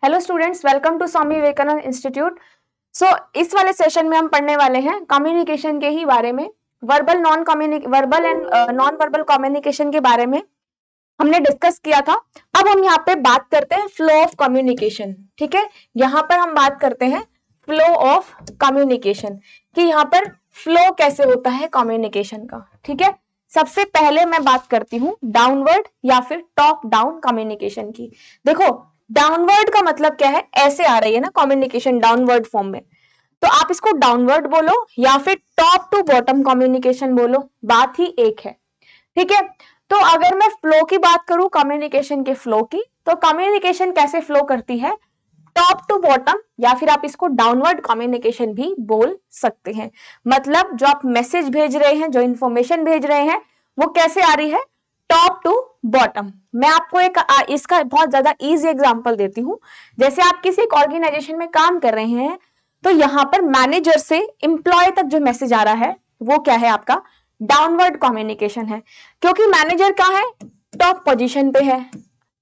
Hello students, welcome to Swami Vivekananda institute. इस वाले session में हम पढ़ने वाले हैं कम्युनिकेशन के ही बारे में। Verbal and non verbal communication के बारे में हमने डिस्कस किया था। अब हम यहाँ पे बात करते हैं फ्लो ऑफ कम्युनिकेशन। ठीक है, यहाँ पर हम बात करते हैं फ्लो ऑफ कम्युनिकेशन कि यहाँ पर फ्लो कैसे होता है कम्युनिकेशन का। ठीक है, सबसे पहले मैं बात करती हूँ डाउनवर्ड या फिर टॉप डाउन कम्युनिकेशन की। देखो, डाउनवर्ड का मतलब क्या है, ऐसे आ रही है ना कम्युनिकेशन डाउनवर्ड फॉर्म में, तो आप इसको डाउनवर्ड बोलो या फिर टॉप टू बॉटम कम्युनिकेशन बोलो, बात ही एक है। ठीक है, तो अगर मैं फ्लो की बात करूं, कम्युनिकेशन के फ्लो की, तो कम्युनिकेशन कैसे फ्लो करती है, टॉप टू बॉटम या फिर आप इसको डाउनवर्ड कम्युनिकेशन भी बोल सकते हैं। मतलब जो आप मैसेज भेज रहे हैं, जो इंफॉर्मेशन भेज रहे हैं, वो कैसे आ रही है, टॉप टू बॉटम। मैं आपको इसका बहुत ज्यादा इजी एग्जांपल देती हूँ। जैसे आप किसी एक ऑर्गेनाइजेशन में काम कर रहे हैं, तो यहाँ पर मैनेजर से एम्प्लॉय तक जो मैसेज आ रहा है वो क्या है, आपका डाउनवर्ड कम्युनिकेशन है, क्योंकि मैनेजर कहाँ है, टॉप पोजीशन पे है।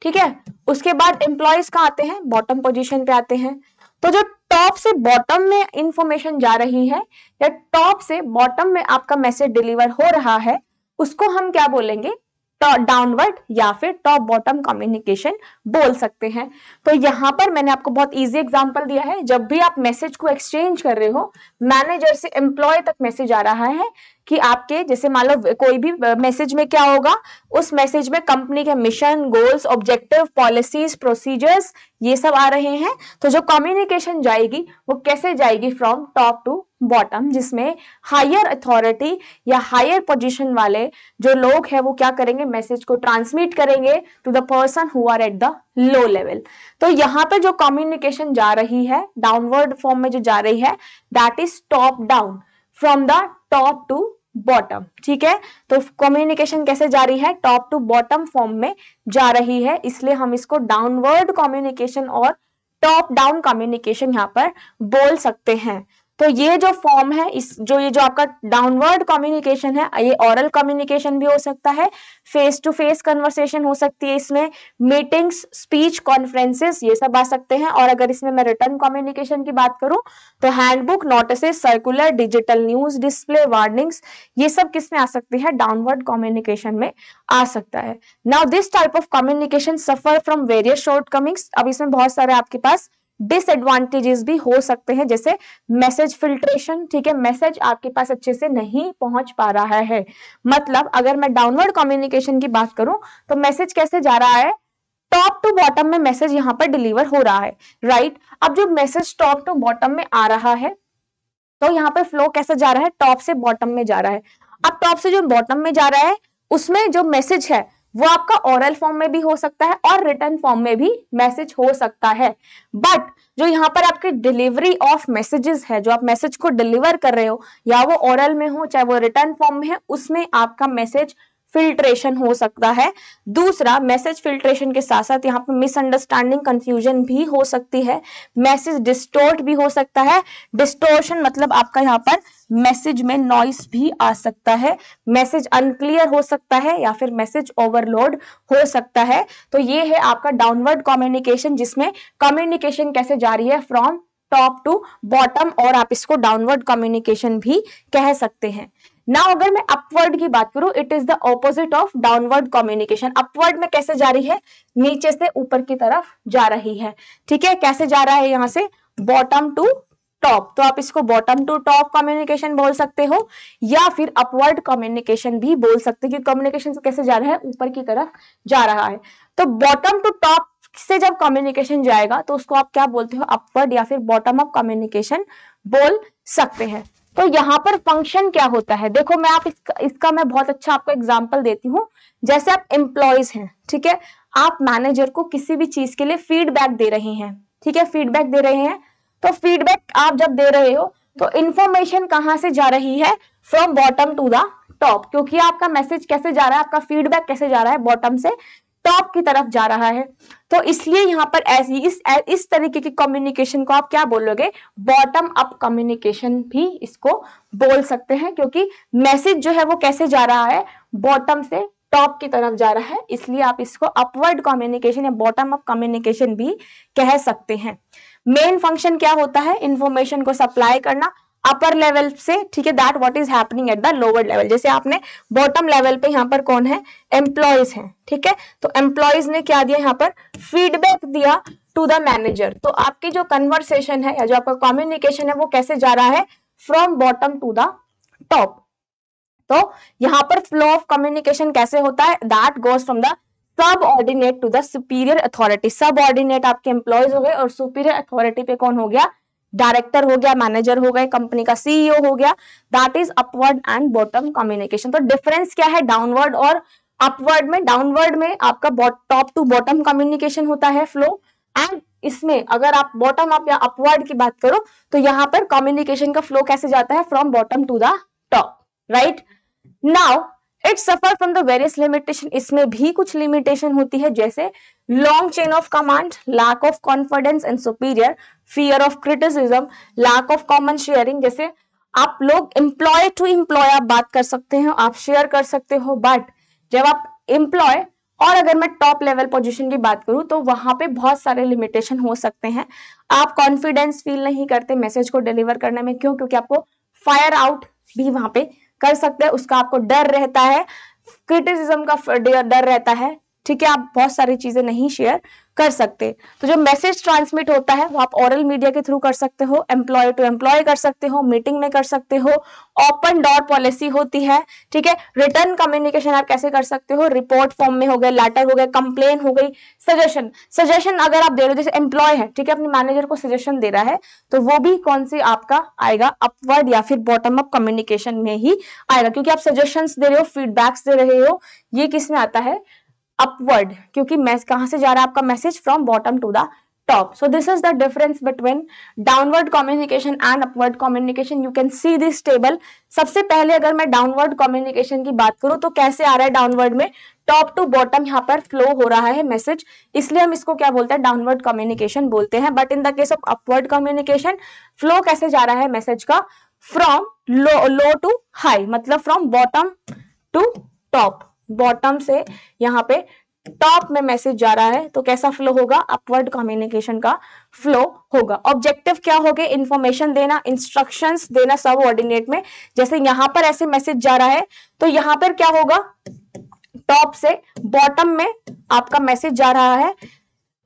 ठीक है, उसके बाद एम्प्लॉयज कहाँ आते हैं, बॉटम पोजीशन पे आते हैं। तो जो टॉप से बॉटम में इंफॉर्मेशन जा रही है या टॉप से बॉटम में आपका मैसेज डिलीवर हो रहा है, उसको हम क्या बोलेंगे, डाउनवर्ड या फिर टॉप बॉटम कम्युनिकेशन बोल सकते हैं। तो यहां पर मैंने आपको बहुत इजी एग्जांपल दिया है। जब भी आप मैसेज को एक्सचेंज कर रहे हो, मैनेजर से एम्प्लॉय तक मैसेज आ रहा है कि आपके, जैसे मान लो कोई भी मैसेज में क्या होगा, उस मैसेज में कंपनी के mission, goals, objective, policies, procedures, ये सब आ रहे हैं। तो जो कम्युनिकेशन जाएगी वो कैसे जाएगी, फ्रॉम टॉप टू बॉटम, जिसमें हायर अथॉरिटी या हायर पोजीशन वाले जो लोग हैं वो क्या करेंगे, मैसेज को ट्रांसमिट करेंगे to the person who are at the low level. तो यहाँ पे जो कम्युनिकेशन जा रही है डाउनवर्ड फॉर्म में जो जा रही है, that is top down, from the top to bottom. ठीक है, तो कम्युनिकेशन कैसे जा रही है, टॉप टू बॉटम फॉर्म में जा रही है, इसलिए हम इसको डाउनवर्ड कम्युनिकेशन और टॉप डाउन कम्युनिकेशन यहाँ पर बोल सकते हैं। तो ये जो फॉर्म है, ये जो आपका डाउनवर्ड कम्युनिकेशन है, ये ओरल कम्युनिकेशन भी हो सकता है, फेस टू फेस कन्वर्सेशन हो सकती है, इसमें मीटिंग्स, स्पीच, कॉन्फ्रेंसेस, ये सब आ सकते हैं। और अगर इसमें मैं रिटर्न कम्युनिकेशन की बात करूं, तो handbook, notices, circular, digital news, display, warnings, ये सब किस में आ सकती है, डाउनवर्ड कम्युनिकेशन में आ सकता है। Now this type of communication suffer from various shortcomings. अब इसमें बहुत सारे आपके पास डिसएडवांटेजेस भी हो सकते हैं, जैसे मैसेज फिल्ट्रेशन। ठीक है, मैसेज आपके पास अच्छे से नहीं पहुंच पा रहा है। मतलब अगर मैं डाउनवर्ड कम्युनिकेशन की बात करूं, तो मैसेज कैसे जा रहा है, टॉप टू बॉटम में मैसेज यहां पर डिलीवर हो रहा है, राइट। अब जो मैसेज टॉप टू बॉटम में आ रहा है, तो यहाँ पर फ्लो कैसे जा रहा है, टॉप से बॉटम में जा रहा है। अब टॉप से जो बॉटम में जा रहा है, उसमें जो मैसेज है वो आपका ओरल फॉर्म में भी हो सकता है और रिटर्न फॉर्म में भी मैसेज हो सकता है। बट जो यहाँ पर आपकी डिलीवरी ऑफ मैसेजेस है, जो आप मैसेज को डिलीवर कर रहे हो, या वो ओरल में हो चाहे वो रिटर्न फॉर्म में है, उसमें आपका मैसेज फिल्ट्रेशन हो सकता है। दूसरा, मैसेज फिल्ट्रेशन के साथ साथ यहाँ पर मिसअंडरस्टैंडिंग, कंफ्यूजन भी हो सकती है, मैसेज डिस्टोर्ट भी हो सकता है। डिस्टोर्शन मतलब आपका यहाँ पर मैसेज में नॉइस भी आ सकता है, मैसेज अनक्लियर हो सकता है, या फिर मैसेज ओवरलोड हो सकता है। तो ये है आपका डाउनवर्ड कम्युनिकेशन, जिसमें कम्युनिकेशन कैसे जा रही है, फ्रॉम टॉप टू बॉटम, और आप इसको डाउनवर्ड कम्युनिकेशन भी कह सकते हैं। नाउ अगर मैं अपवर्ड की बात करूं, it is the opposite of downward communication. Upward में कैसे जा रही है, नीचे से ऊपर की तरफ जा रही है। ठीक है, कैसे जा रहा है, यहां से बॉटम टू टॉप, तो आप इसको बॉटम टू टॉप कम्युनिकेशन बोल सकते हो, या फिर अपवर्ड कम्युनिकेशन भी बोल सकते हो, क्योंकि कम्युनिकेशन कैसे जा रहा है, ऊपर की तरफ जा रहा है। तो बॉटम टू टॉप से जब कम्युनिकेशन जाएगा, तो उसको आप क्या बोलते हो, अपवर्ड या फिर बॉटम अप कम्युनिकेशन बोल सकते हैं। तो यहाँ पर फंक्शन क्या होता है, देखो मैं इसका मैं बहुत अच्छा आपको एग्जांपल देती हूँ। जैसे आप एम्प्लॉयज हैं, ठीक है, आप मैनेजर को किसी भी चीज के लिए फीडबैक दे रहे हैं। ठीक है, फीडबैक दे रहे हैं, तो फीडबैक आप जब दे रहे हो, तो इंफॉर्मेशन कहां से जा रही है, from bottom to the top, क्योंकि आपका मैसेज कैसे जा रहा है, आपका फीडबैक कैसे जा रहा है, बॉटम से टॉप की तरफ जा रहा है। तो इसलिए यहाँ पर ऐसी इस तरीके की कम्युनिकेशन को आप क्या बोलोगे, बॉटम अप कम्युनिकेशन भी इसको बोल सकते हैं, क्योंकि मैसेज जो है वो कैसे जा रहा है, बॉटम से टॉप की तरफ जा रहा है, इसलिए आप इसको अपवर्ड कम्युनिकेशन या बॉटम अप कम्युनिकेशन भी कह सकते हैं। मेन फंक्शन क्या होता है, इंफॉर्मेशन को सप्लाई करना अपर लेवल से, ठीक है, that what is happening at the lower level. जैसे आपने बॉटम लेवल पे यहाँ पर कौन है, एम्प्लॉयज हैं, ठीक है, तो एम्प्लॉयज ने क्या दिया, यहाँ पर फीडबैक दिया टू द मैनेजर। तो आपकी जो कन्वर्सेशन है या जो आपका कम्युनिकेशन है वो कैसे जा रहा है, from bottom to the top. तो यहां पर फ्लो ऑफ कम्युनिकेशन कैसे होता है, that goes from the subordinate to the superior authority. Subordinate आपके एम्प्लॉयज हो गए और सुपीरियर अथॉरिटी पे कौन हो गया, डायरेक्टर हो गया, मैनेजर हो गए, कंपनी का सीईओ हो गया। That is upward and bottom communication. तो डिफरेंस क्या है डाउनवर्ड और अपवर्ड में, डाउनवर्ड में आपका टॉप टू बॉटम कम्युनिकेशन होता है फ्लो, एंड इसमें अगर आप बॉटम अप या अपवर्ड की बात करो तो यहां पर कम्युनिकेशन का फ्लो कैसे जाता है, from bottom to the top, right. Now it suffer from the various limitation, इसमें भी कुछ लिमिटेशन होती है, जैसे long chain of command, lack of confidence and superior, fear of criticism, lack of common sharing. जैसे आप लोग एम्प्लॉय टू एम्प्लॉय आप बात कर सकते हो, आप शेयर कर सकते हो, बट जब आप एम्प्लॉय और अगर मैं टॉप लेवल पोजीशन की बात करूं तो वहां पे बहुत सारे लिमिटेशन हो सकते हैं। आप कॉन्फिडेंस फील नहीं करते मैसेज को डिलीवर करने में, क्यों, क्योंकि आपको फायर आउट भी वहां पे कर सकते हैं, उसका आपको डर रहता है, क्रिटिसिज्म का डर रहता है, ठीक है, आप बहुत सारी चीजें नहीं शेयर कर सकते। तो जो मैसेज ट्रांसमिट होता है वो आप ओरल मीडिया के थ्रू कर सकते हो, एम्प्लॉय टू एम्प्लॉय कर सकते हो, मीटिंग में कर सकते हो, ओपन डोर पॉलिसी होती है, ठीक है। रिटर्न कम्युनिकेशन आप कैसे कर सकते हो, रिपोर्ट फॉर्म में हो गए, लेटर हो गए, कंप्लेन हो गई, सजेशन। सजेशन अगर आप दे रहे हो, जैसे एम्प्लॉय है, ठीक है, अपने मैनेजर को सजेशन दे रहा है, तो वो भी कौन सी आपका आएगा, अपवर्ड या फिर बॉटम अप कम्युनिकेशन में ही आएगा, क्योंकि आप सजेशंस दे रहे हो, फीडबैक्स दे रहे हो, ये किस में आता है, अपवर्ड, क्योंकि कहां से जा रहा है आपका message, from bottom to the top. So this is the difference between downward communication and upward communication. You can see this table. सबसे पहले अगर मैं डाउनवर्ड कम्युनिकेशन की बात करूं तो कैसे आ रहा है डाउनवर्ड में, टॉप टू बॉटम यहाँ पर फ्लो हो रहा है मैसेज, इसलिए हम इसको क्या बोलते हैं, डाउनवर्ड कम्युनिकेशन बोलते हैं। But in the case of upward communication flow कैसे जा रहा है मैसेज का, फ्रॉम लो टू हाई, मतलब from bottom to top, bottom से यहाँ पे टॉप में मैसेज जा रहा है, तो कैसा फ्लो होगा, अपवर्ड कम्युनिकेशन का फ्लो होगा। ऑब्जेक्टिव क्या हो गए, इंफॉर्मेशन देना, इंस्ट्रक्शंस देना सब ऑर्डिनेट में। जैसे यहां पर ऐसे मैसेज जा रहा है तो यहां पर क्या होगा, टॉप से बॉटम में आपका मैसेज जा रहा है,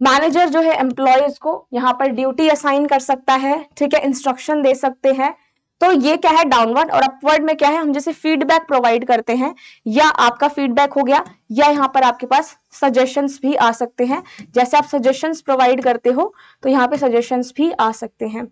मैनेजर जो है एम्प्लॉयज को यहाँ पर ड्यूटी असाइन कर सकता है, ठीक है, इंस्ट्रक्शन दे सकते हैं। तो ये क्या है डाउनवर्ड, और अपवर्ड में क्या है, हम जैसे फीडबैक प्रोवाइड करते हैं, या आपका फीडबैक हो गया, या यहाँ पर आपके पास सजेशंस भी आ सकते हैं, जैसे आप सजेशंस प्रोवाइड करते हो तो यहाँ पे सजेशंस भी आ सकते हैं।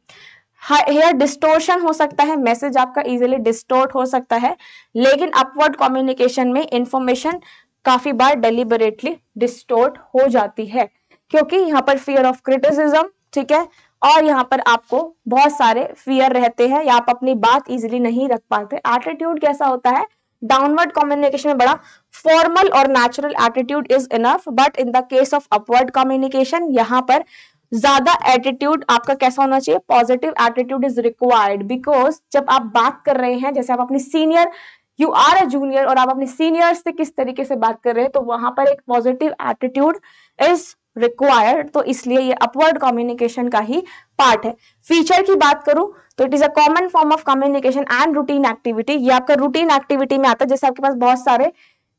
हेयर डिस्टोर्शन हो सकता है, मैसेज आपका इजीली डिस्टोर्ट हो सकता है, लेकिन अपवर्ड कम्युनिकेशन में इंफॉर्मेशन काफी बार डेलिबरेटली डिस्टोर्ट हो जाती है, क्योंकि यहाँ पर फियर ऑफ क्रिटिसिज्म, ठीक है, और यहाँ पर आपको बहुत सारे फियर रहते हैं या आप अपनी बात इजीली नहीं रख पाते। एटीट्यूड कैसा होता है, डाउनवर्ड कम्युनिकेशन में बड़ा फॉर्मल और natural attitude is enough, but in the case of upward communication यहाँ पर ज्यादा एटीट्यूड आपका कैसा होना चाहिए, positive attitude is required, because जब आप बात कर रहे हैं, जैसे आप अपनी senior, you are a junior और आप अपने सीनियर्स से किस तरीके से बात कर रहे हैं, तो वहां पर एक पॉजिटिव एटीट्यूड इज रिक्वायर्ड, तो इसलिए ये अपवर्ड कम्युनिकेशन का ही पार्ट है। फीचर की बात करूं तो it is a common form of communication and routine activity, ये आपका रूटीन एक्टिविटी में आता है, जैसे आपके पास बहुत सारे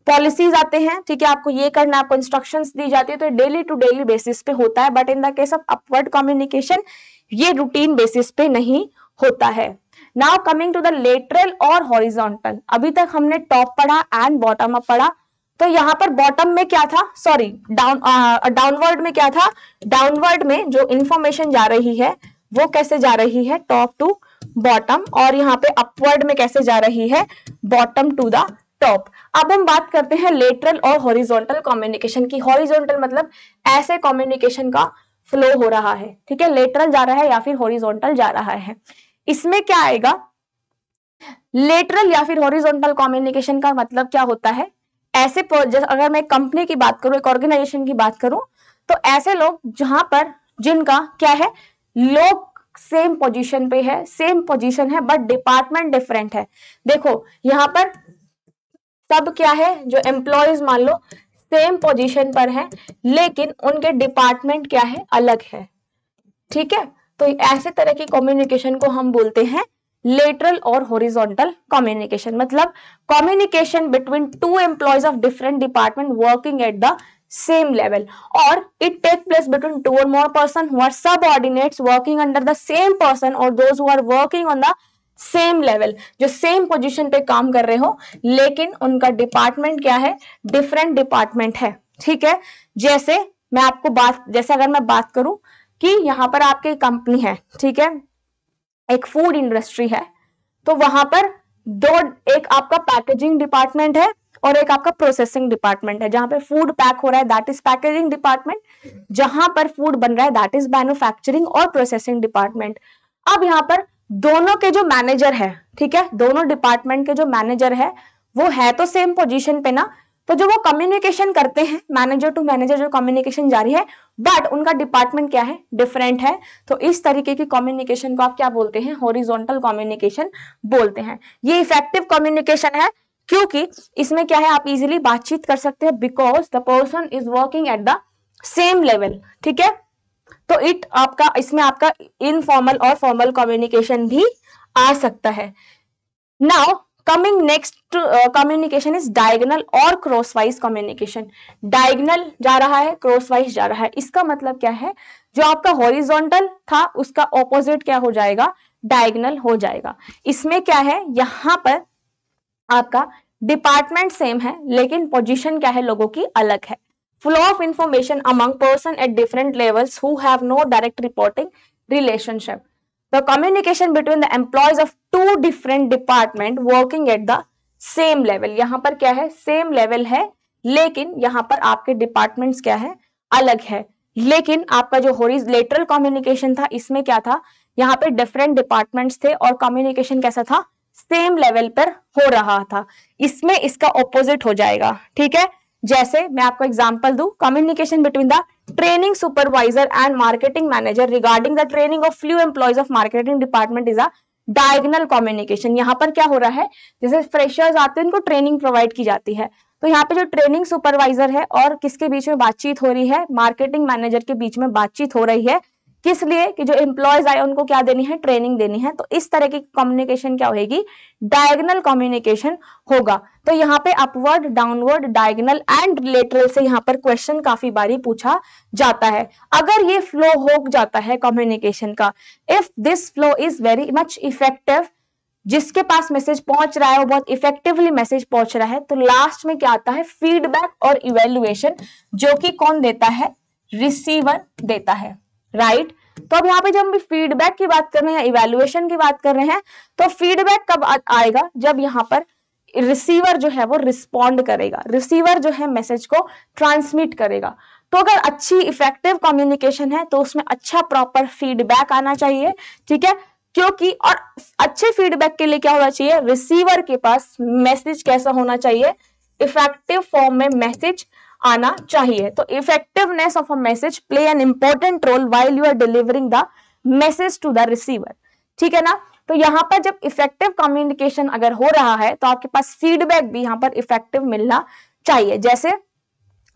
पॉलिसीज आते हैं, ठीक है, आपको ये करना, आपको इंस्ट्रक्शंस दी जाती है, तो डेली टू डेली बेसिस पे होता है, but in the case of upward communication ये रूटीन बेसिस पे नहीं होता है। Now coming to the lateral और हॉरिजॉन्टल, अभी तक हमने टॉप पढ़ा एंड बॉटम अप पढ़ा, तो यहाँ पर बॉटम में क्या था, सॉरी डाउनवर्ड में क्या था, डाउनवर्ड में जो इंफॉर्मेशन जा रही है वो कैसे जा रही है, टॉप टू बॉटम, और यहाँ पे अपवर्ड में कैसे जा रही है, बॉटम टू द टॉप। अब हम बात करते हैं लेटरल और हॉरिजॉन्टल कम्युनिकेशन की। हॉरिजॉन्टल मतलब ऐसे कम्युनिकेशन का फ्लो हो रहा है, ठीक है, लेटरल जा रहा है या फिर हॉरिजॉन्टल जा रहा है। इसमें क्या आएगा, लेटरल या फिर हॉरिजॉन्टल कम्युनिकेशन का मतलब क्या होता है, ऐसे अगर मैं कंपनी की बात करूं, एक ऑर्गेनाइजेशन की बात करूं, तो ऐसे लोग जहां पर जिनका क्या है, लोग सेम पोजीशन पे है, सेम पोजीशन है, बट डिपार्टमेंट डिफरेंट है। देखो यहां पर सब क्या है, जो एम्प्लॉयज मान लो सेम पोजीशन पर है लेकिन उनके डिपार्टमेंट क्या है, अलग है, ठीक है। तो ऐसे तरह की कम्युनिकेशन को हम बोलते हैं लेटरल और हॉरिजॉन्टल कम्युनिकेशन। मतलब communication between two employees of different department working at the same level, और it take place between two और more person who are subordinates working under the same person और those who are working on the same level, जो same position पे काम कर रहे हो लेकिन उनका डिपार्टमेंट क्या है, डिफरेंट डिपार्टमेंट है, ठीक है। जैसे मैं आपको जैसे अगर मैं बात करूं कि यहाँ पर आपकी कंपनी है, ठीक है, एक फूड इंडस्ट्री है, तो वहां पर दो, एक आपका पैकेजिंग डिपार्टमेंट है और एक आपका प्रोसेसिंग डिपार्टमेंट है। जहां पे फूड पैक हो रहा है दैट इज पैकेजिंग डिपार्टमेंट, जहां पर फूड बन रहा है दैट इज मैन्युफैक्चरिंग और प्रोसेसिंग डिपार्टमेंट। अब यहाँ पर दोनों के जो मैनेजर है, ठीक है, दोनों डिपार्टमेंट के जो मैनेजर है वो है तो सेम पोजीशन पे ना, तो जो वो कम्युनिकेशन करते हैं मैनेजर टू मैनेजर जो कम्युनिकेशन जारी है, बट उनका डिपार्टमेंट क्या है, डिफरेंट है। तो इस तरीके की कम्युनिकेशन को आप क्या बोलते हैं, हॉरिजॉन्टल कम्युनिकेशन बोलते हैं। ये इफेक्टिव कम्युनिकेशन है क्योंकि इसमें क्या है, आप इजीली बातचीत कर सकते हैं because the person is working at the same level, ठीक है। तो इसमें आपका इनफॉर्मल और फॉर्मल कम्युनिकेशन भी आ सकता है। Now coming next communication is diagonal और क्रॉसवाइज कम्युनिकेशन। डायगोनल जा रहा है, क्रॉसवाइज जा रहा है, इसका मतलब क्या है, जो आपका हॉरिजॉन्टल था उसका ऑपोजिट क्या हो जाएगा, डायगोनल हो जाएगा। इसमें क्या है, यहां पर आपका डिपार्टमेंट सेम है लेकिन पोजीशन क्या है, लोगों की अलग है। Flow of information among person at different levels who have no direct reporting relationship. The communication between the employees of two different department working at the same level। यहाँ पर क्या है, सेम लेवल है लेकिन यहाँ पर आपके डिपार्टमेंट्स क्या है, अलग है। लेकिन आपका जो हॉरिजॉन्टल कम्युनिकेशन था इसमें क्या था, यहाँ पे डिफरेंट डिपार्टमेंट्स थे और कम्युनिकेशन कैसा था, सेम लेवल पर हो रहा था। इसमें इसका ऑपोजिट हो जाएगा, ठीक है। जैसे मैं आपको एग्जांपल दूं, communication between the training supervisor and marketing manager regarding the training of few employees of marketing department is a diagonal communication. यहाँ पर क्या हो रहा है, जैसे फ्रेशर्स आते हैं उनको ट्रेनिंग प्रोवाइड की जाती है, तो यहाँ पे जो ट्रेनिंग सुपरवाइजर है और किसके बीच में बातचीत हो रही है, मार्केटिंग मैनेजर के बीच में बातचीत हो रही है। किस लिए कि जो एम्प्लॉयज आए उनको क्या देनी है, ट्रेनिंग देनी है। तो इस तरह की कम्युनिकेशन क्या होगी, डायगोनल कम्युनिकेशन होगा। तो यहाँ पे upward, downward, diagonal and lateral से यहाँ पर क्वेश्चन काफी बारी पूछा जाता है। अगर ये फ्लो हो जाता है कम्युनिकेशन का, if this flow is very much effective, जिसके पास मैसेज पहुंच रहा है वो बहुत इफेक्टिवली मैसेज पहुंच रहा है, तो लास्ट में क्या आता है, फीडबैक और इवेल्युएशन, जो कि कौन देता है, रिसीवर देता है, राइट। तो अब यहाँ पे जब हम फीडबैक की बात कर रहे हैं, इवेल्युएशन की बात कर रहे हैं, तो फीडबैक कब आएगा, जब यहाँ पर रिसीवर जो है वो रिस्पॉन्ड करेगा, रिसीवर जो है मैसेज को ट्रांसमिट करेगा। तो अगर अच्छी इफेक्टिव कम्युनिकेशन है तो उसमें अच्छा प्रॉपर फीडबैक आना चाहिए, ठीक है। क्योंकि और अच्छे फीडबैक के लिए क्या होना चाहिए, रिसीवर के पास मैसेज कैसा होना चाहिए, इफेक्टिव फॉर्म में मैसेज आना चाहिए। तो effectiveness of a message play an important role while you are delivering the message to the receiver, ठीक है ना। तो यहाँ पर जब इफेक्टिव कम्युनिकेशन अगर हो रहा है तो आपके पास फीडबैक भी यहाँ पर इफेक्टिव मिलना चाहिए। जैसे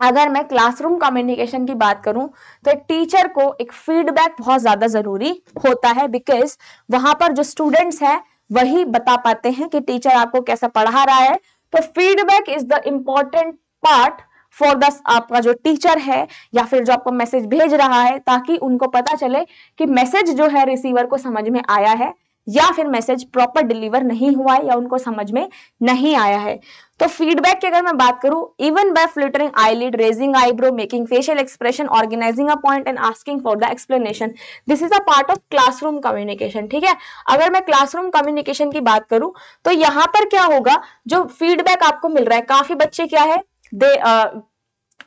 अगर मैं क्लासरूम कम्युनिकेशन की बात करूं तो एक टीचर को एक फीडबैक बहुत ज्यादा जरूरी होता है, बिकॉज वहां पर जो स्टूडेंट्स हैं वही बता पाते हैं कि टीचर आपको कैसा पढ़ा रहा है। तो feedback is the important part for the आपका जो टीचर है या फिर जो आपको मैसेज भेज रहा है, ताकि उनको पता चले कि मैसेज जो है रिसीवर को समझ में आया है या फिर मैसेज प्रॉपर डिलीवर नहीं हुआ है या उनको समझ में नहीं आया है। तो फीडबैक की अगर मैं बात करूं, even by flittering eyelid, raising eyebrow, making facial expression, organising a point and asking for the explanation, this is a part of classroom communication, ठीक है। अगर मैं क्लासरूम कम्युनिकेशन की बात करूं तो यहां पर क्या होगा, जो फीडबैक आपको मिल रहा है, काफी बच्चे क्या है, they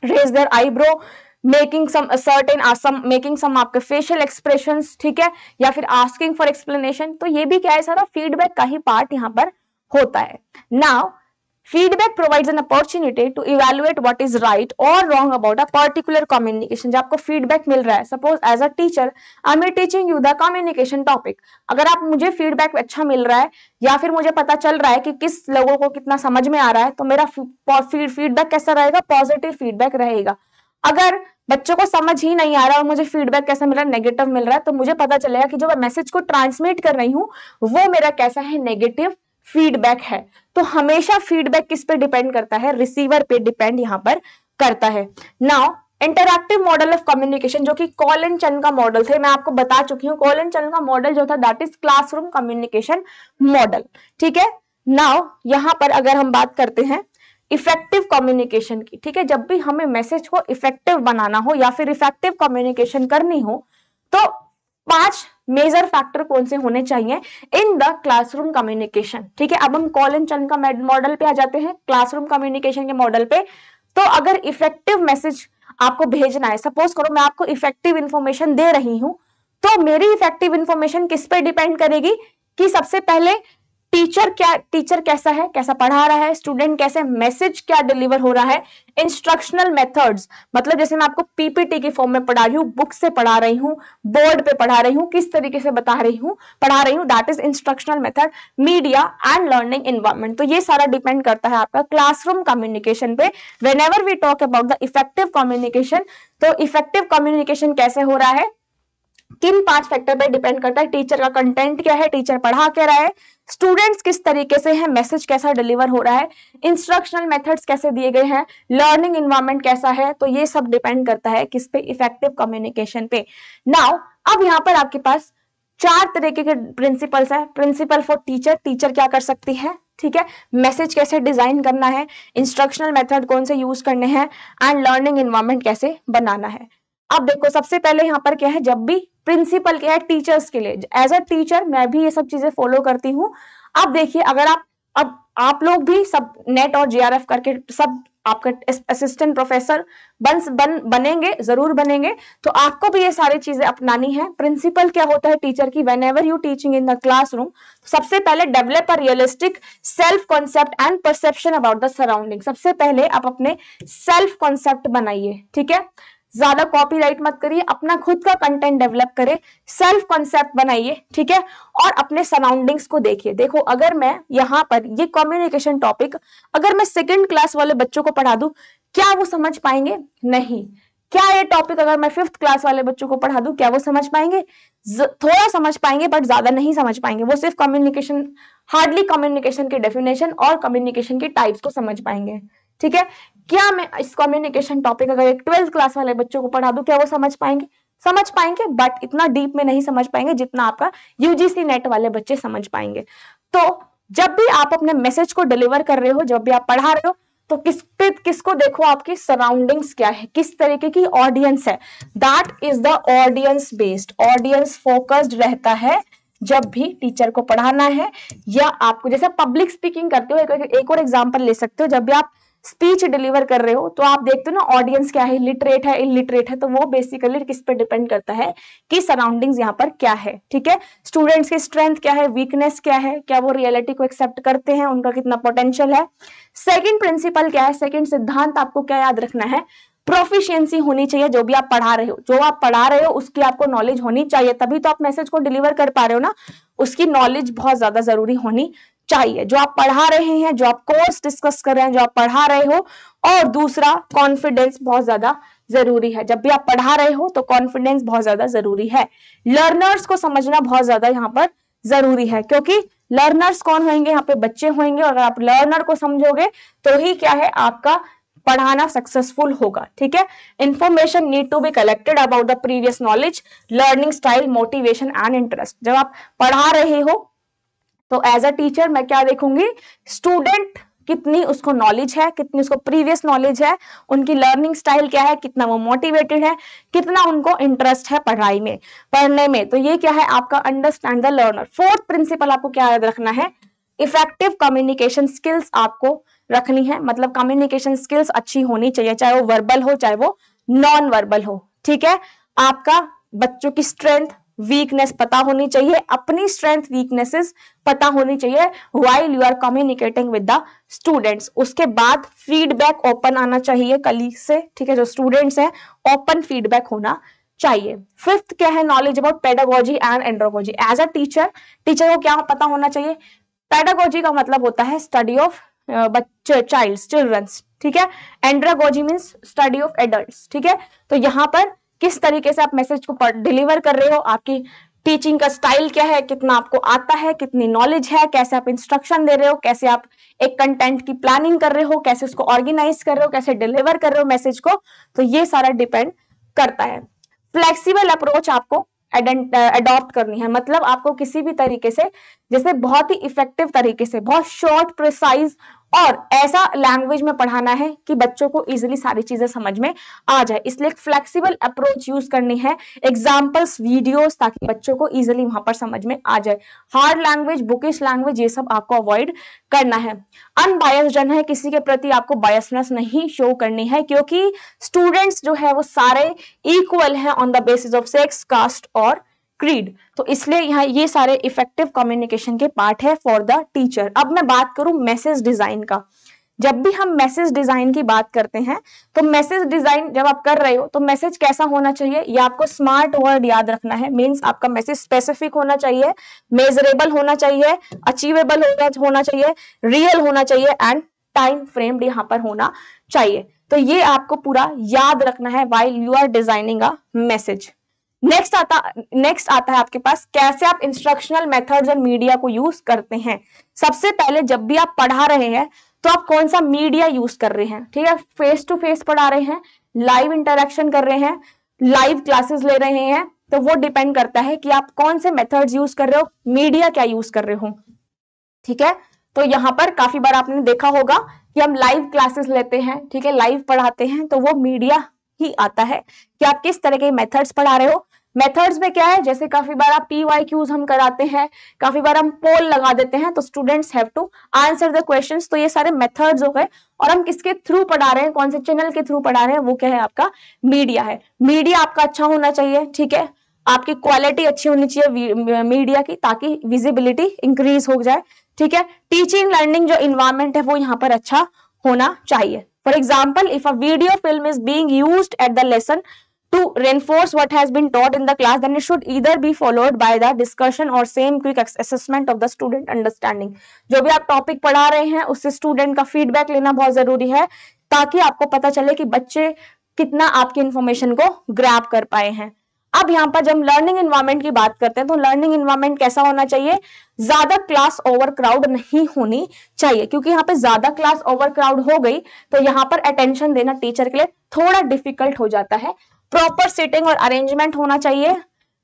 raise their eyebrow, making some certain making some आपके फेशियल एक्सप्रेशंस, ठीक है, या फिर आस्किंग फॉर एक्सप्लेनेशन। तो ये भी क्या है, सारा फीडबैक का ही पार्ट यहाँ पर होता है। Now feedback provides an opportunity to evaluate what is right और wrong about a particular communication. जब आपको फीडबैक मिल रहा है, suppose as a teacher I am teaching you the communication topic, अगर आप मुझे फीडबैक अच्छा मिल रहा है या फिर मुझे पता चल रहा है कि किस लोगों को कितना समझ में आ रहा है, तो मेरा फीडबैक कैसा रहेगा, पॉजिटिव फीडबैक रहेगा। अगर बच्चों को समझ ही नहीं आ रहा और मुझे फीडबैक कैसा मिल रहा है, नेगेटिव मिल रहा है, तो मुझे पता चलेगा कि जो मैं मैसेज को ट्रांसमिट कर रही हूं वो मेरा कैसा है, नेगेटिव फीडबैक है। तो हमेशा फीडबैक किस पे डिपेंड करता है, रिसीवर पे डिपेंड यहां पर करता है। Now interactive model of communication, जो कि कॉलिन चन का मॉडल थे, मैं आपको बता चुकी हूँ कॉलिन चन का मॉडल जो था that is classroom communication model. ठीक है, नाउ यहां पर अगर हम बात करते हैं इफेक्टिव कम्युनिकेशन की, ठीक है, जब भी हमें मैसेज को इफेक्टिव बनाना हो या फिर इफेक्टिव कम्युनिकेशन करनी हो तो 5 मेजर फैक्टर कौन से होने चाहिए इन द क्लासरूम कम्युनिकेशन। ठीक है, अब हम कॉलिन चन का मॉडल पे आ जाते हैं, क्लासरूम कम्युनिकेशन के मॉडल पे। तो अगर इफेक्टिव मैसेज आपको भेजना है, सपोज करो मैं आपको इफेक्टिव इंफॉर्मेशन दे रही हूं, तो मेरी इफेक्टिव इंफॉर्मेशन किस पे डिपेंड करेगी कि सबसे पहले टीचर कैसा है, कैसा पढ़ा रहा है, स्टूडेंट कैसे, मैसेज क्या डिलीवर हो रहा है, इंस्ट्रक्शनल मेथड्स, मतलब जैसे मैं आपको पीपीटी की फॉर्म में पढ़ा रही हूँ, बुक से पढ़ा रही हूँ, बोर्ड पे पढ़ा रही हूँ, किस तरीके से पढ़ा रही हूँ, that is instructional method, media and learning environment. तो ये सारा डिपेंड करता है आपका क्लासरूम कम्युनिकेशन पे। Whenever we talk about the effective communication, तो इफेक्टिव कम्युनिकेशन कैसे हो रहा है, किन 5 फैक्टर पे डिपेंड करता है, टीचर का कंटेंट क्या है, टीचर पढ़ा क्या रहा है, स्टूडेंट्स किस तरीके से है, मैसेज कैसा डिलीवर हो रहा है, इंस्ट्रक्शनल मेथड्स कैसे दिए गए हैं, लर्निंग एनवायरनमेंट कैसा है। तो ये सब डिपेंड करता है किस पे, इफेक्टिव कम्युनिकेशन पे। नाउ अब यहाँ पर आपके पास 4 तरीके के प्रिंसिपल्स है। प्रिंसिपल फॉर टीचर, टीचर क्या कर सकती है, ठीक है, मैसेज कैसे डिजाइन करना है, इंस्ट्रक्शनल मेथड कौन से यूज करने हैं, एंड लर्निंग एनवायरनमेंट कैसे बनाना है। अब देखो सबसे पहले यहाँ पर क्या है, जब भी प्रिंसिपल क्या है टीचर्स के लिए, एज अ टीचर मैं भी ये सब चीजें फॉलो करती हूँ। अब देखिए अगर अब आप लोग भी सब नेट और जेआरएफ करके सब आपका असिस्टेंट प्रोफेसर बनेंगे, जरूर बनेंगे, तो आपको भी ये सारी चीजें अपनानी है। प्रिंसिपल क्या होता है टीचर की, whenever you teaching in the classroom, सबसे पहले develop a realistic self concept and perception about the surrounding. सबसे पहले आप अपने सेल्फ कॉन्सेप्ट बनाइए, ठीक है, ज्यादा कॉपीराइट मत करिए, अपना खुद का कंटेंट डेवलप करें, सेल्फ कॉन्सेप्ट बनाइए, ठीक है, और अपने सराउंडिंग्स को देखिए। देखो अगर मैं यहाँ पर ये कम्युनिकेशन टॉपिक अगर मैं 2nd क्लास वाले बच्चों को पढ़ा दूं, क्या वो समझ पाएंगे, नहीं। क्या ये टॉपिक अगर मैं 5th क्लास वाले बच्चों को पढ़ा दूं, क्या वो समझ पाएंगे, थोड़ा समझ पाएंगे बट ज्यादा नहीं समझ पाएंगे। वो सिर्फ कम्युनिकेशन, हार्डली कम्युनिकेशन की डेफिनेशन और कम्युनिकेशन की टाइप्स को समझ पाएंगे, ठीक है। क्या मैं इस कम्युनिकेशन टॉपिक अगर एक 12th क्लास वाले बच्चों को पढ़ा दूं, क्या वो समझ पाएंगे, समझ पाएंगे, बट इतना डीप में नहीं समझ पाएंगे जितना आपका यूजीसी नेट वाले बच्चे समझ पाएंगे। तो जब भी आप अपने मैसेज को डिलीवर कर रहे हो, जब भी आप पढ़ा रहे हो, तो किसको देखो, आपकी सराउंडिंग्स क्या है, किस तरीके की ऑडियंस है, that is the audience based, audience focused रहता है जब भी टीचर को पढ़ाना है। या आपको जैसे पब्लिक स्पीकिंग करते हो, एक और एग्जांपल ले सकते हो, जब भी आप स्पीच डिलीवर कर रहे हो तो आप देखते हो ना ऑडियंस क्या है, लिटरेट है, इलिटरेट है, तो वो बेसिकली किस पे डिपेंड करता है कि सराउंडिंग्स यहाँ पर क्या है, ठीक है। स्टूडेंट्स की स्ट्रेंथ क्या है, वीकनेस क्या है, क्या वो रियलिटी को एक्सेप्ट करते हैं, उनका कितना पोटेंशियल है। सेकंड प्रिंसिपल क्या है, सेकंड सिद्धांत आपको क्या याद रखना है, प्रोफिशिएंसी होनी चाहिए। जो भी आप पढ़ा रहे हो, जो आप पढ़ा रहे हो उसकी आपको नॉलेज होनी चाहिए, तभी तो आप मैसेज को डिलीवर कर पा रहे हो ना। उसकी नॉलेज बहुत ज्यादा जरूरी होनी चाहिए, जो आप पढ़ा रहे हैं, जो आप कोर्स डिस्कस कर रहे हैं, जो आप पढ़ा रहे हो। और दूसरा कॉन्फिडेंस बहुत ज्यादा जरूरी है, जब भी आप पढ़ा रहे हो तो कॉन्फिडेंस बहुत ज्यादा जरूरी है। लर्नर्स को समझना बहुत ज्यादा यहाँ पर जरूरी है, क्योंकि लर्नर्स कौन होंगे, यहाँ पे बच्चे होंगे, और अगर आप लर्नर को समझोगे तो ही क्या है आपका पढ़ाना सक्सेसफुल होगा, ठीक है। Information need to be collected about the previous knowledge, learning style, motivation and interest. जब आप पढ़ा रहे हो तो एज अ टीचर मैं क्या देखूंगी, स्टूडेंट कितनी उसको नॉलेज है, कितनी उसको प्रीवियस नॉलेज है, उनकी लर्निंग स्टाइल क्या है, कितना वो मोटिवेटेड है, कितना उनको इंटरेस्ट है पढ़ाई में, पढ़ने में। तो ये क्या है आपका understand the learner. Fourth principle आपको क्या याद रखना है, इफेक्टिव कम्युनिकेशन स्किल्स आपको रखनी है, मतलब कम्युनिकेशन स्किल्स अच्छी होनी चाहिए, चाहे वो वर्बल हो चाहे वो नॉन वर्बल हो, ठीक है। आपका बच्चों की स्ट्रेंथ, वीकनेस पता होनी चाहिए, अपनी स्ट्रेंथ वीकनेसेस पता होनी चाहिए while you are communicating with the students. उसके बाद फीडबैक ओपन आना चाहिए कलीग से, ठीक है, जो स्टूडेंट्स हैं ओपन फीडबैक होना चाहिए। फिफ्थ क्या है, knowledge about pedagogy and andragogy. As a teacher को क्या पता होना चाहिए? पेडागोजी का मतलब होता है स्टडी ऑफ बच्चे, चिल्ड्रंस, ठीक है। एंड्रोगोजी मीन्स स्टडी ऑफ एडल्ट्स, ठीक है। तो यहाँ पर किस तरीके से आप मैसेज को डिलीवर कर रहे हो, आपकी टीचिंग का स्टाइल क्या है, कितना आपको आता है, कितनी नॉलेज है, कैसे आप इंस्ट्रक्शन दे रहे हो, कैसे आप एक कंटेंट की प्लानिंग कर रहे हो, कैसे उसको ऑर्गेनाइज कर रहे हो, कैसे डिलीवर कर रहे हो मैसेज को, तो ये सारा डिपेंड करता है। फ्लेक्सिबल अप्रोच आपको अडॉप्ट करनी है, मतलब आपको किसी भी तरीके से, जैसे बहुत ही इफेक्टिव तरीके से, बहुत शॉर्ट, प्रिसाइज और ऐसा लैंग्वेज में पढ़ाना है कि बच्चों को इजीली सारी चीजें समझ में आ जाए, इसलिए फ्लेक्सिबल अप्रोच यूज करनी है, एग्जांपल्स, वीडियोस, ताकि बच्चों को इजीली वहां पर समझ में आ जाए। हार्ड लैंग्वेज, बुकिश लैंग्वेज, ये सब आपको अवॉइड करना है। अनबायस्ड रहना है, किसी के प्रति आपको बायसनेस नहीं शो करनी है, क्योंकि स्टूडेंट्स जो है वो सारे इक्वल है on the basis of sex, caste और क्रीड, तो इसलिए यहाँ ये सारे इफेक्टिव कम्युनिकेशन के पार्ट है फॉर द टीचर। अब मैं बात करूं मैसेज डिजाइन का। जब भी हम मैसेज डिजाइन की बात करते हैं, तो मैसेज डिजाइन जब आप कर रहे हो तो मैसेज कैसा होना चाहिए, ये आपको स्मार्ट वर्ड याद रखना है। मींस आपका मैसेज स्पेसिफिक होना चाहिए, मेजरेबल होना चाहिए, अचीवेबल होना चाहिए, रियल होना चाहिए एंड टाइम फ्रेम्ड यहाँ पर होना चाहिए। तो ये आपको पूरा याद रखना है while you are designing a message. Next आता है आपके पास कैसे आप इंस्ट्रक्शनल मेथड्स और मीडिया को यूज करते हैं। सबसे पहले जब भी आप पढ़ा रहे हैं तो आप कौन सा मीडिया यूज कर रहे हैं, ठीक है। फेस टू फेस पढ़ा रहे हैं, लाइव इंटरेक्शन कर रहे हैं, लाइव क्लासेस ले रहे हैं, तो वो डिपेंड करता है कि आप कौन से मेथड्स यूज कर रहे हो, मीडिया क्या यूज कर रहे हो, ठीक है। तो यहाँ पर काफी बार आपने देखा होगा कि हम लाइव क्लासेस लेते हैं, ठीक है, लाइव पढ़ाते हैं, तो वो मीडिया ही आता है कि आप किस तरह के मेथड्स पढ़ा रहे हो। मेथड्स में क्या है, जैसे काफी बार आप PYQs हम कराते हैं, काफी बार हम पोल लगा देते हैं, तो students have to answer the questions, तो ये सारे मेथड्स हो गए। और हम किसके थ्रू पढ़ा रहे हैं, कौन से चैनल के थ्रू पढ़ा रहे हैं, वो क्या है, आपका मीडिया है। मीडिया आपका अच्छा होना चाहिए, ठीक है, आपकी क्वालिटी अच्छी होनी चाहिए मीडिया की, ताकि विजिबिलिटी इंक्रीज हो जाए, ठीक है। टीचिंग लर्निंग जो इन्वायरमेंट है वो यहाँ पर अच्छा होना चाहिए। For example, if a video film is being used at the lesson to reinforce what has been taught in the class, then it should either be followed by the discussion or same quick assessment of the student understanding। जो भी आप topic पढ़ा रहे हैं उससे student का feedback लेना बहुत जरूरी है, ताकि आपको पता चले कि बच्चे कितना आपकी इंफॉर्मेशन को ग्रैब कर पाए हैं। अब यहाँ पर जब लर्निंग इन्वायरमेंट की बात करते हैं, तो लर्निंग इन्वायरमेंट कैसा होना चाहिए, ज्यादा क्लास ओवर क्राउड नहीं होनी चाहिए, क्योंकि यहाँ पे ज्यादा क्लास ओवर क्राउड हो गई तो यहाँ पर अटेंशन देना टीचर के लिए थोड़ा डिफिकल्ट हो जाता है। प्रॉपर सीटिंग और अरेंजमेंट होना चाहिए।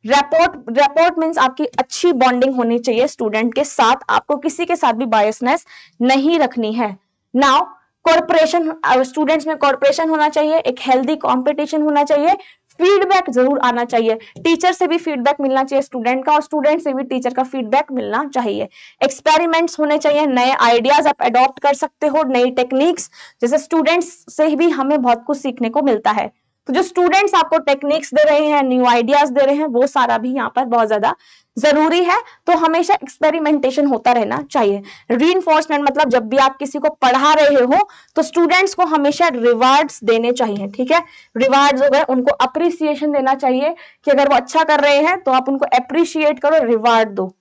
रेपोर्ट मीन्स आपकी अच्छी बॉन्डिंग होनी चाहिए स्टूडेंट के साथ, आपको किसी के साथ भी बायसनेस नहीं रखनी है। नाउ कॉर्पोरेशन, स्टूडेंट्स में कॉर्पोरेशन होना चाहिए, एक हेल्दी कॉम्पिटिशन होना चाहिए, फीडबैक जरूर आना चाहिए, टीचर से भी फीडबैक मिलना चाहिए स्टूडेंट का, और स्टूडेंट से भी टीचर का फीडबैक मिलना चाहिए। एक्सपेरिमेंट्स होने चाहिए, नए आइडियाज आप अडॉप्ट कर सकते हो, नई टेक्निक्स, जैसे स्टूडेंट्स से भी हमें बहुत कुछ सीखने को मिलता है, तो जो स्टूडेंट्स आपको टेक्निक्स दे रहे हैं, न्यू आइडियाज दे रहे हैं, वो सारा भी यहाँ पर बहुत ज्यादा जरूरी है। तो हमेशा एक्सपेरिमेंटेशन होता रहना चाहिए। रीइंफोर्समेंट मतलब जब भी आप किसी को पढ़ा रहे हो तो स्टूडेंट्स को हमेशा रिवार्ड्स देने चाहिए, ठीक है। रिवार्ड्स हो गए, उनको अप्रिसिएशन देना चाहिए कि अगर वो अच्छा कर रहे हैं तो आप उनको अप्रिशिएट करो, रिवार्ड दो।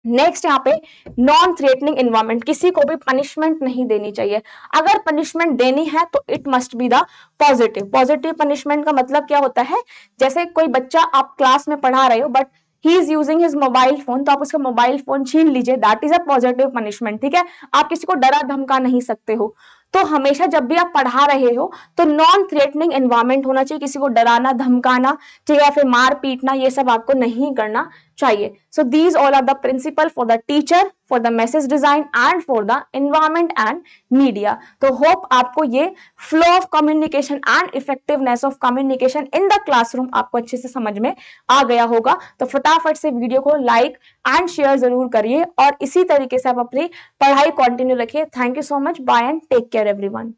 नेक्स्ट यहाँ पे नॉन थ्रेटनिंग एनवायरनमेंट, किसी को भी पनिशमेंट नहीं देनी चाहिए। अगर पनिशमेंट देनी है तो it must be the positive punishment का मतलब क्या होता है, जैसे कोई बच्चा आप क्लास में पढ़ा रहे हो but he is using his mobile phone, तो आप उसका मोबाइल फोन छीन लीजिए, that is a positive punishment, ठीक है। आप किसी को डरा धमका नहीं सकते हो। तो हमेशा जब भी आप पढ़ा रहे हो तो नॉन थ्रेटनिंग एनवायरनमेंट होना चाहिए, किसी को डराना धमकाना, ठीक है, फिर मार पीटना, ये सब आपको नहीं करना चाहिए। So these all are the principle for the teacher, for the message design and for the environment and media. तो होप आपको ये flow of communication and effectiveness of communication in the classroom आपको अच्छे से समझ में आ गया होगा। तो फटाफट से वीडियो को लाइक एंड शेयर जरूर करिए और इसी तरीके से आप अपनी पढ़ाई कंटिन्यू रखिए। Thank you so much, bye and take care everyone.